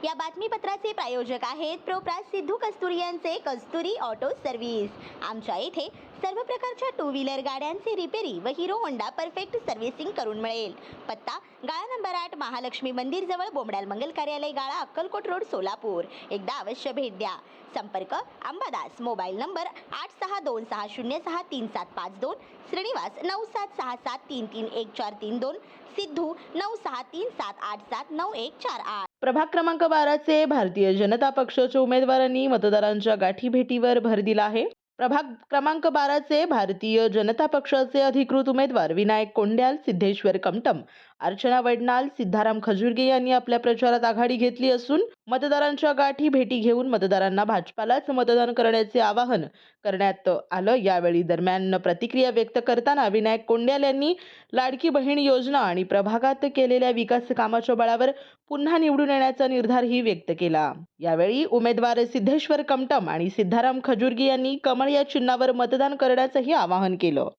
या बातमीपत्राचे प्रायोजक आहेत प्रोप्रास सिद्धू कस्तुरी यांचे कस्तुरी ऑटो सर्व्हिस। आमच्या इथे सर्व प्रकारच्या टू व्हीलर गाड्यांचे रिपेरी व हिरो होंडा परफेक्ट सर्व्हिसिंग करून मिळेल। पत्ता गाळा नंबर 8 महालक्ष्मी मंदिर जवळ बोमडाल मंगल कार्यालय गाळा अक्कलकोट रोड सोलापूर। एकदा अवश्य भेट द्या। संपर्क अंबादास, मोबाईल नंबर 8626063752, श्रीनिवास 9766733142, सिद्धू 9637879148। प्रभाग क्रमांक 12 चे भारतीय जनता पक्षाच्या उमेदवारांनी मतदारांच्या गाठीभेटीवर भर दिला आहे। प्रभाग क्रमांक 12 चे भारतीय जनता पक्षाचे अधिकृत उमेदवार विनायक कोंड्याल, सिद्धेश्वर कमटम, अर्चना वडनाल, सिद्धाराम खजुरगे यांनी आपल्या प्रचारात आघाडी घेतली असून मतदारांच्या गाठी भेटी घेऊन मतदारांना भाजपालाच मतदान करण्याचे आवाहन करण्यात आलं। यावेळी दरम्यान प्रतिक्रिया व्यक्त करताना विनायक कोंड्याल यांनी लाडकी बहीण योजना आणि प्रभागात केलेल्या विकास कामाच्या बळावर पुन्हा निवडून येण्याचा निर्धारही व्यक्त केला। यावेळी उमेदवार सिद्धेश्वर कमटम आणि सिद्धाराम खजुरगे यांनी कमळ या चिन्हावर मतदान करण्याचंही आवाहन केलं।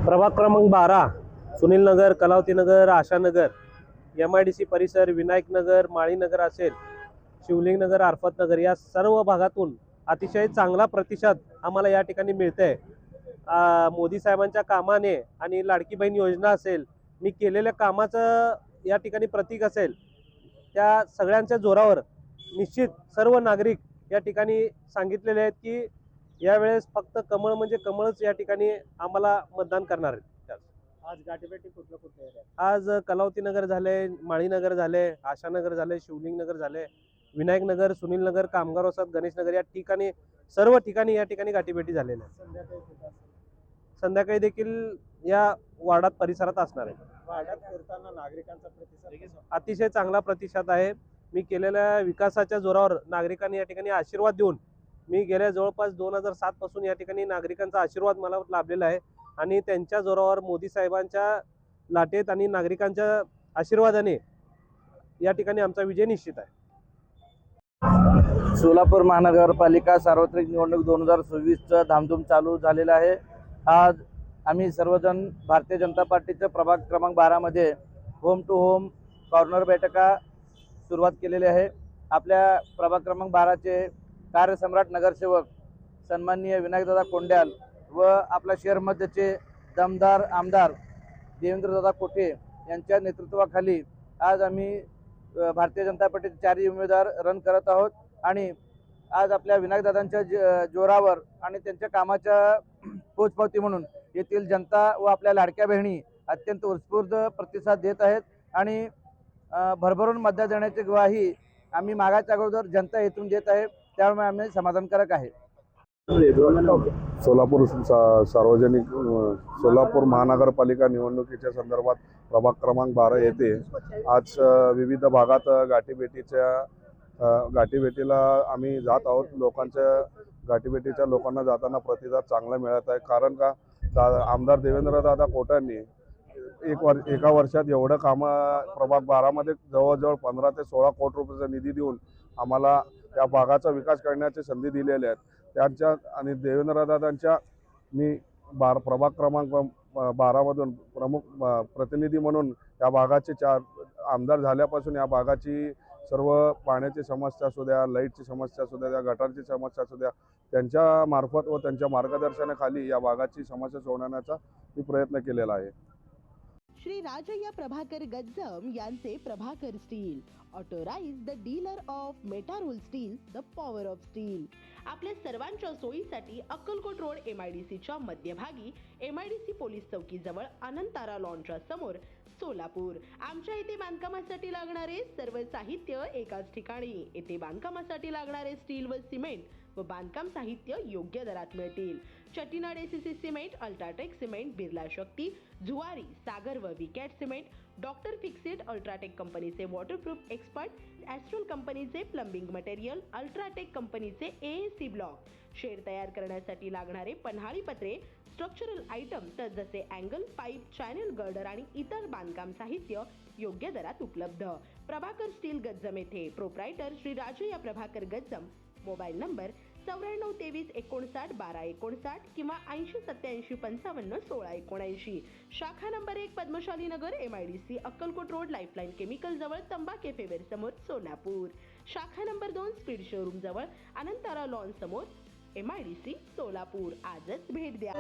प्रभाग क्रमांक 12 सुनील नगर, कलावती नगर, आशानगर, MIDC परिसर, विनायक नगर, माळी नगर असेल, शिवलिंग नगर, आरफत नगर या सर्व भागातून अतिशय चांगला प्रतिसाद आम्हाला या ठिकाणी मिळतंय। मोदी साहेबांच्या कामाने आणि लाडकी बहीण योजना असेल, मी केलेल्या कामाचं या ठिकाणी प्रतीक असेल, त्या सगळ्यांच्या जोरावर निश्चित सर्व नागरिक या ठिकाणी सांगितलेले आहेत की यावेळेस फक्त कमळ म्हणजे कमळच या ठिकाणी आम्हाला मतदान करणार आहेत। आज गाठीभेटी कुठले आज कलावती नगर झाले, माळी नगर झाले, आशानगर झाले, शिवलिंग नगर झाले, विनायक नगर, सुनील नगर, कामगार वसाहत, गणेश नगर या ठिकाणी सर्व ठिकाणी या ठिकाणी गाठीभेटी झालेल्या आहेत। संध्याकाळी देखील या वार्डात परिसरात असणार आहे। वार्डात फिरताना नागरिकांचा प्रतिसाद अतिशय चांगला प्रतिसाद आहे। मी केलेल्या विकासाच्या जोरावर नागरिकांनी या ठिकाणी आशीर्वाद देऊन मी गेल्या जवळपास 2007 पासून या ठिकाणी नागरिकांचा आशीर्वाद मला लाभलेला आहे आणि त्यांच्या जोरावर मोदी साहेबांच्या लाटेत आणि नागरिकांच्या आशीर्वादाने या ठिकाणी आमचा विजय निश्चित आहे। सोलापूर महानगरपालिका सार्वत्रिक निवडणूक 2024चं धामधूम चालू झालेलं आहे। आज आम्ही सर्वजण भारतीय जनता पार्टीच्या प्रभाग क्रमांक 12 मध्ये होम टू होम कॉर्नर बैठका सुरुवात केलेली आहे। आपल्या प्रभाग क्रमांक 12 चे कार्यसम्राट नगरसेवक सन्माननीय विनायकदादा कोंड्याल व आपल्या शहरमध्येचे दमदार आमदार देवेंद्रदादा कोठे यांच्या नेतृत्वाखाली आज आम्ही भारतीय जनता पार्टीचे 4 उमेदवार रण करत आहोत आणि आज आपल्या विनायकदादांच्या जोरावर आणि त्यांच्या कामाच्या पोचपावती म्हणून येथील जनता व आपल्या लाडक्या बहिणी अत्यंत उत्स्फूर्त प्रतिसाद देत आहेत आणि भरभरून मतदान देण्याची ग्वाही आम्ही मागाच्या अगोदर जनता येथून देत आहे, त्यामुळे आम्ही समाधानकारक आहे। सोलापूर महानगरपालिका निवडणुकीच्या संदर्भात प्रभाग क्रमांक 12 येथे आज विविध भागात गाठीभेटीला आम्ही जात आहोत। गाठीभेटीच्या लोकांना जाताना प्रतिसाद चांगला मिळत आहे, कारण का आमदार देवेंद्रदादा कोटांनी एका वर्षात एवढं कामं प्रभाग 12 मध्ये जवळजवळ 15 ते 16 कोटी रुपयाचा निधी देऊन आम्हाला या भागाचा विकास करण्याची संधी दिलेली आहे। त्यांच्या आणि देवेंद्रदादांच्या मी प्रभाग क्रमांक 12 मधून प्रमुख प्रतिनिधी म्हणून या भागाचे 4 आमदार झाल्यापासून या भागाची सर्व पाण्याची समस्या असू द्या, लाईटची समस्या असू द्या, गटारची समस्या असू द्या, त्यांच्या मार्फत व त्यांच्या मार्गदर्शनाखाली या भागाची समस्या सोडवण्याचा मी प्रयत्न केलेला आहे। श्री राजय्या प्रभाकर गज्जम यांचे Prabhakar steel, authorise the dealer of मेटारोल steel, the power of steel. आपल्या सर्वांच्या सोयीसाठी अक्कलकोट रोड MIDC च्या मध्यभागी MIDC पोलीस चौकी जवळ अनंतारा लॉनच्या समोर सोलापूर। आमच्या इथे बांधकामासाठी लागणारे सर्व साहित्य एकाच ठिकाणी। येथे बांधकामासाठी लागणारे स्टील व सिमेंट व बांधकाम साहित्य योग्य दरात मिळतील। Chettinad ACC cement, UltraTech cement, Birla Shakti, Zuari, Sagar व Vicat cement, doctor Fixit, UltraTech कंपनीचे वॉटरप्रूफ एक्सपर्ट, ॲस्ट्रल कंपनीचे प्लंबिंग मटेरियल, अल्ट्राटेक कंपनीचे AAC ब्लॉक, शेड तयार करण्यासाठी लागणारे पन्हाळी पत्रे, स्ट्रक्चरल आयटम तर जसे अँगल, पाईप, चॅनल गर्डर आणि इतर बांधकाम साहित्य योग्य दरात उपलब्ध। प्रभाकर स्टील गज्जम येथे proprietor Shri Rajayya Prabhakar Gajjam. Mobile number 9423591259 किंवा 8087551679। शाखा नंबर 1 पद्मशाली नगर MIDC Akkalkot road lifeline chemical जवळ तंबा कॅफे समोर सोलापूर। शाखा नंबर 2 स्पीड शोरूम जवळ अनंतरा लॉन समोर MIDC सोलापूर. आजच भेट द्या.